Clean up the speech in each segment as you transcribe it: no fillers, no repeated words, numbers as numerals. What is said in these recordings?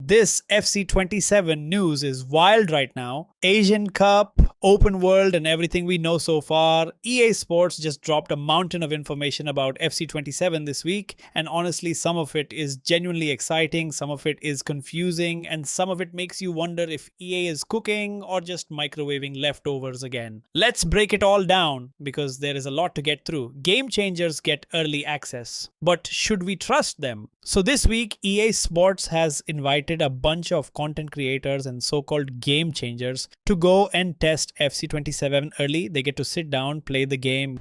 This FC27 news is wild right now. Asian Cup, open world, and everything we know so far. EA Sports just dropped a mountain of information about FC27 this week, and honestly, some of it is genuinely exciting, some of it is confusing, and some of it makes you wonder if EA is cooking or just microwaving leftovers again. Let's break it all down because there is a lot to get through. Game changers get early access, but should we trust them? So this week, EA Sports has invited a bunch of content creators and so-called game changers to go and test FC27 early. They get to sit down, play the game,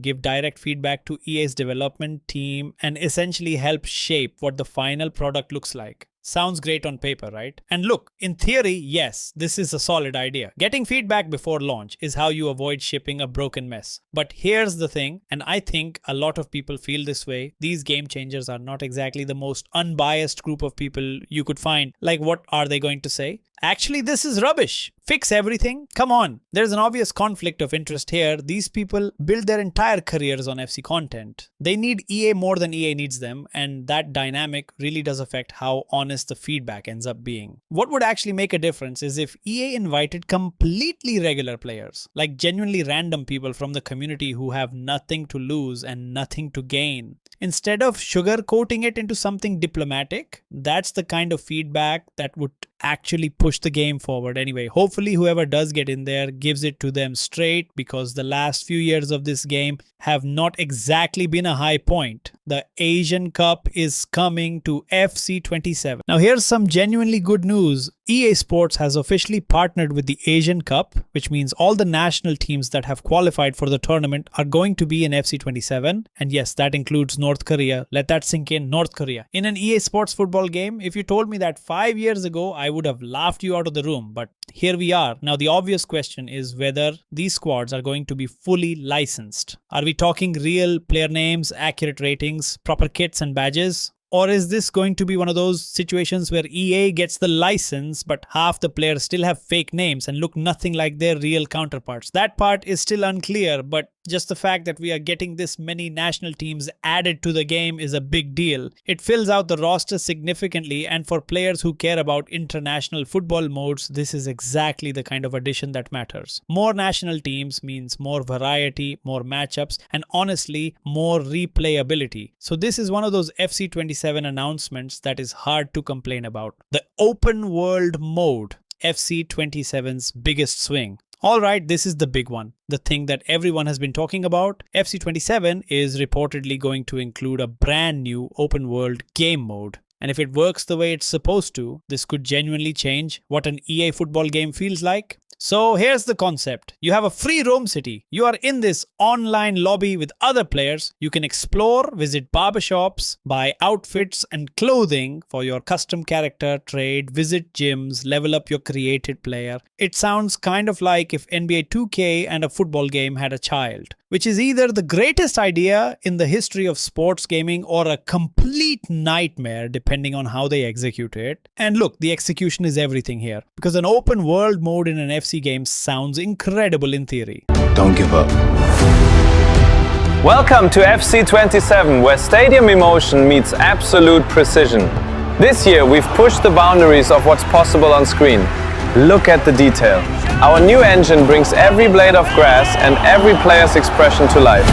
give direct feedback to EA's development team, and essentially help shape what the final product looks like. Sounds great on paper, right? And look, in theory, yes, this is a solid idea. Getting feedback before launch is how you avoid shipping a broken mess. But here's the thing, and I think a lot of people feel this way. These game changers are not exactly the most unbiased group of people you could find. Like, what are they going to say? Actually, this is rubbish. Fix everything? Come on. There's an obvious conflict of interest here. These people build their entire careers on FC content. They need EA more than EA needs them, and that dynamic really does affect how honest the feedback ends up being. What would actually make a difference is if EA invited completely regular players, like genuinely random people from the community who have nothing to lose and nothing to gain. Instead of sugarcoating it into something diplomatic, that's the kind of feedback that would actually push the game forward. Anyway, hopefully whoever does get in there gives it to them straight, because the last few years of this game have not exactly been a high point. The Asian Cup is coming to FC27. Now here's some genuinely good news. EA Sports has officially partnered with the Asian Cup, which means all the national teams that have qualified for the tournament are going to be in FC27. And yes, that includes North Korea. Let that sink in, North Korea. In an EA Sports football game, if you told me that 5 years ago, I would have laughed you out of the room. But here we are. Now the obvious question is whether these squads are going to be fully licensed. Are we talking real player names, accurate ratings, proper kits and badges? Or is this going to be one of those situations where EA gets the license, but half the players still have fake names and look nothing like their real counterparts? That part is still unclear, but just the fact that we are getting this many national teams added to the game is a big deal. It fills out the roster significantly, and for players who care about international football modes, this is exactly the kind of addition that matters. More national teams means more variety, more matchups, and honestly, more replayability. So this is one of those FC27 announcements that is hard to complain about. The open world mode, FC27's biggest swing. Alright, this is the big one. The thing that everyone has been talking about. FC27 is reportedly going to include a brand new open world game mode. And if it works the way it's supposed to, this could genuinely change what an EA football game feels like. So here's the concept. You have a free roam city. You are in this online lobby with other players. You can explore, visit barbershops, buy outfits and clothing for your custom character, trade, visit gyms, level up your created player. It sounds kind of like if NBA 2K and a football game had a child, which is either the greatest idea in the history of sports gaming or a complete nightmare depending on how they execute it. And look, the execution is everything here, because an open world mode in an FC game sounds incredible in theory. Don't give up. Welcome to FC27, where stadium emotion meets absolute precision. This year we've pushed the boundaries of what's possible on screen. Look at the detail. Our new engine brings every blade of grass and every player's expression to life.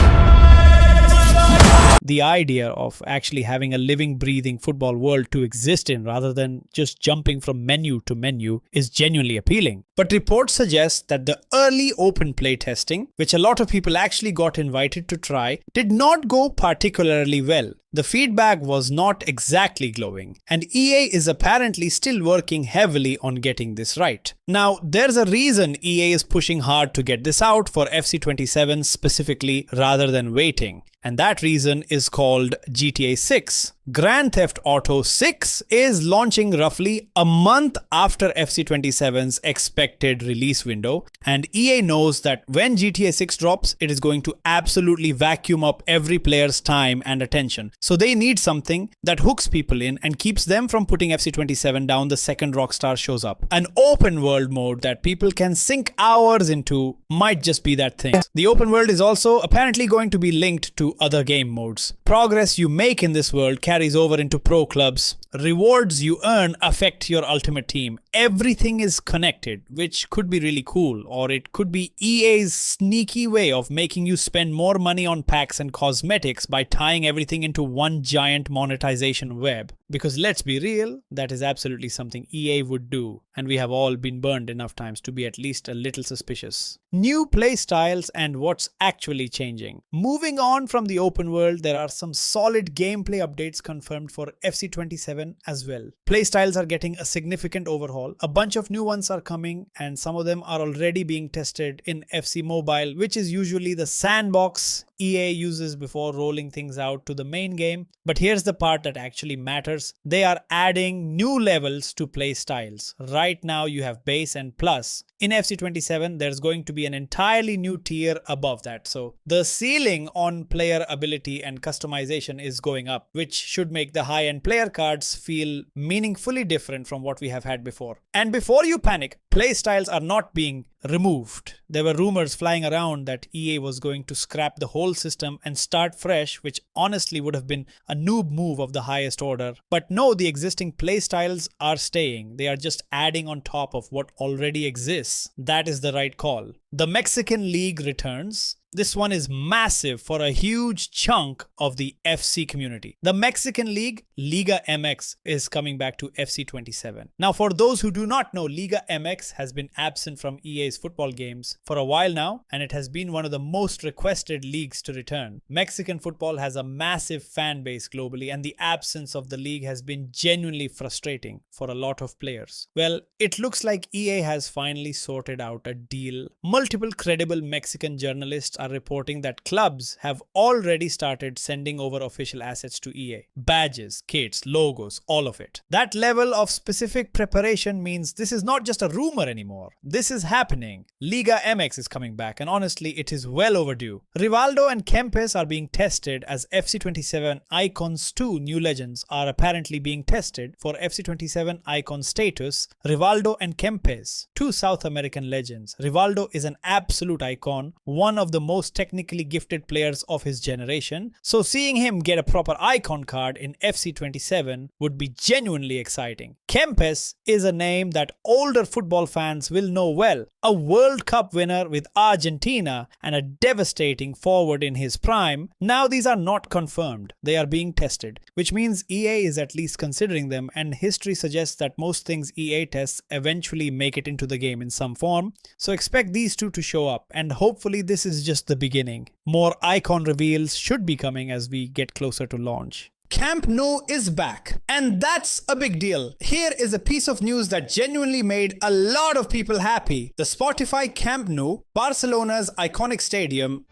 The idea of actually having a living, breathing football world to exist in rather than just jumping from menu to menu is genuinely appealing. But reports suggest that the early open play testing, which a lot of people actually got invited to try, did not go particularly well. The feedback was not exactly glowing, and EA is apparently still working heavily on getting this right. Now, there's a reason EA is pushing hard to get this out for FC27 specifically rather than waiting. And that reason is called GTA 6. Grand Theft Auto 6 is launching roughly a month after FC27's expected release window, and EA knows that when GTA 6 drops, it is going to absolutely vacuum up every player's time and attention. So they need something that hooks people in and keeps them from putting FC27 down the second Rockstar shows up. An open world mode that people can sink hours into might just be that thing. The open world is also apparently going to be linked to other game modes. Progress you make in this world carries over into pro clubs. Rewards you earn affect your ultimate team. Everything is connected, which could be really cool, or it could be EA's sneaky way of making you spend more money on packs and cosmetics by tying everything into one giant monetization web. Because let's be real, that is absolutely something EA would do, and we have all been burned enough times to be at least a little suspicious. New play styles and what's actually changing. Moving on from the open world, there are some solid gameplay updates confirmed for FC27 as well. Playstyles are getting a significant overhaul. A bunch of new ones are coming, and some of them are already being tested in FC Mobile, which is usually the sandbox EA uses before rolling things out to the main game. But here's the part that actually matters. They are adding new levels to play styles. Right now you have base and plus. In FC27, there's going to be an entirely new tier above that. So the ceiling on player ability and customization is going up, which should make the high-end player cards feel meaningfully different from what we have had before. And before you panic, playstyles are not being removed. There were rumors flying around that EA was going to scrap the whole system and start fresh, which honestly would have been a noob move of the highest order. But no, the existing playstyles are staying. They are just adding on top of what already exists. That is the right call. The Mexican League returns. This one is massive for a huge chunk of the FC community. The Mexican League, Liga MX, is coming back to FC27. Now, for those who do not know, Liga MX has been absent from EA's football games for a while now, and it has been one of the most requested leagues to return. Mexican football has a massive fan base globally, and the absence of the league has been genuinely frustrating for a lot of players. Well, it looks like EA has finally sorted out a deal. Multiple credible Mexican journalists are reporting that clubs have already started sending over official assets to EA. Badges, kits, logos, all of it. That level of specific preparation means this is not just a rumor anymore. This is happening. Liga MX is coming back, and honestly, it is well overdue. Rivaldo and Kempes are being tested as FC27 Icons 2 New Legends are apparently being tested for FC27 Icon status. Rivaldo and Kempes, two South American legends. Rivaldo is an absolute icon, one of the most technically gifted players of his generation, so seeing him get a proper icon card in FC27 would be genuinely exciting. Kempes is a name that older football fans will know well. A World Cup winner with Argentina and a devastating forward in his prime. Now these are not confirmed, they are being tested, which means EA is at least considering them, and history suggests that most things EA tests eventually make it into the game in some form, so expect these two to show up, and hopefully this is just the beginning. More icon reveals should be coming as we get closer to launch. Camp Nou is back, and that's a big deal. Here is a piece of news that genuinely made a lot of people happy. The Spotify Camp Nou, Barcelona's iconic stadium,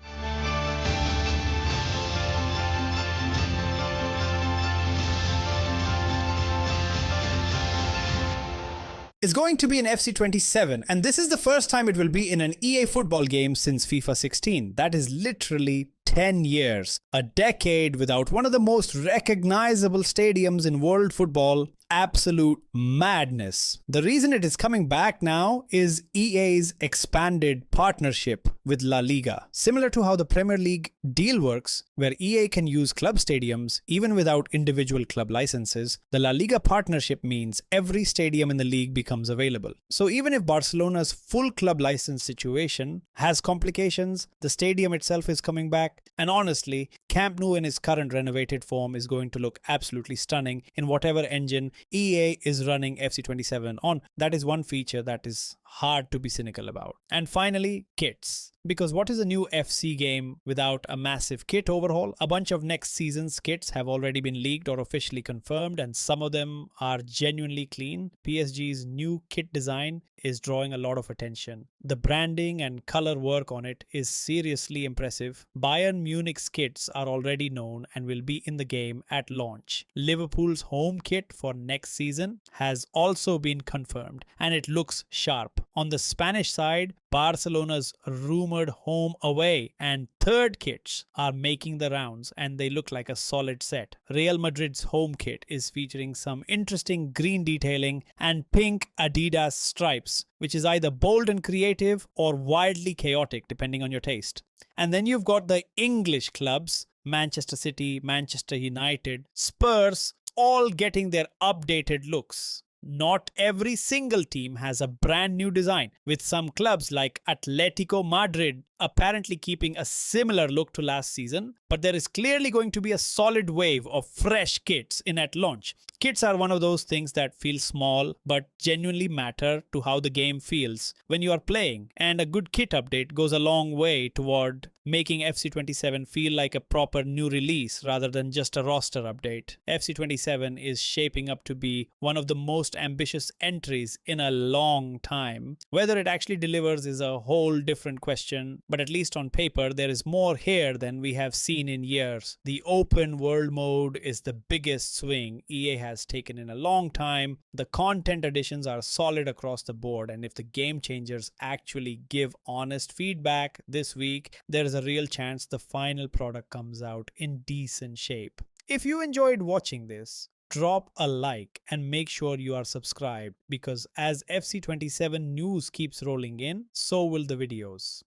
is going to be in FC27, and this is the first time it will be in an EA football game since FIFA 16. That is literally 10 years, a decade without one of the most recognizable stadiums in world football. Absolute madness. The reason it is coming back now is EA's expanded partnership with La Liga. Similar to how the Premier League deal works, where EA can use club stadiums even without individual club licenses, the La Liga partnership means every stadium in the league becomes available. So even if Barcelona's full club license situation has complications, the stadium itself is coming back, and honestly, Camp Nou in its current renovated form is going to look absolutely stunning in whatever engine EA is running FC27 on. That is one feature that is hard to be cynical about. And finally, kits. Because what is a new FC game without a massive kit overhaul? A bunch of next season's kits have already been leaked or officially confirmed, and some of them are genuinely clean. PSG's new kit design is drawing a lot of attention. The branding and color work on it is seriously impressive. Bayern Munich's kits are already known and will be in the game at launch. Liverpool's home kit for next season has also been confirmed, and it looks sharp. On the Spanish side, Barcelona's rumored home, away, and third kits are making the rounds, and they look like a solid set. Real Madrid's home kit is featuring some interesting green detailing and pink Adidas stripes, which is either bold and creative or wildly chaotic depending on your taste. And then you've got the English clubs, Manchester City, Manchester United, Spurs, all getting their updated looks. Not every single team has a brand new design, with some clubs like Atletico Madrid apparently keeping a similar look to last season, but there is clearly going to be a solid wave of fresh kits in at launch. Kits are one of those things that feel small but genuinely matter to how the game feels when you are playing, and a good kit update goes a long way toward making FC27 feel like a proper new release rather than just a roster update. FC27 is shaping up to be one of the most ambitious entries in a long time. Whether it actually delivers is a whole different question, but at least on paper there is more here than we have seen in years. The open world mode is the biggest swing EA has taken in a long time. The content additions are solid across the board, and if the game changers actually give honest feedback this week, there is a real chance the final product comes out in decent shape. If you enjoyed watching this, drop a like and make sure you are subscribed, because as FC27 news keeps rolling in, so will the videos.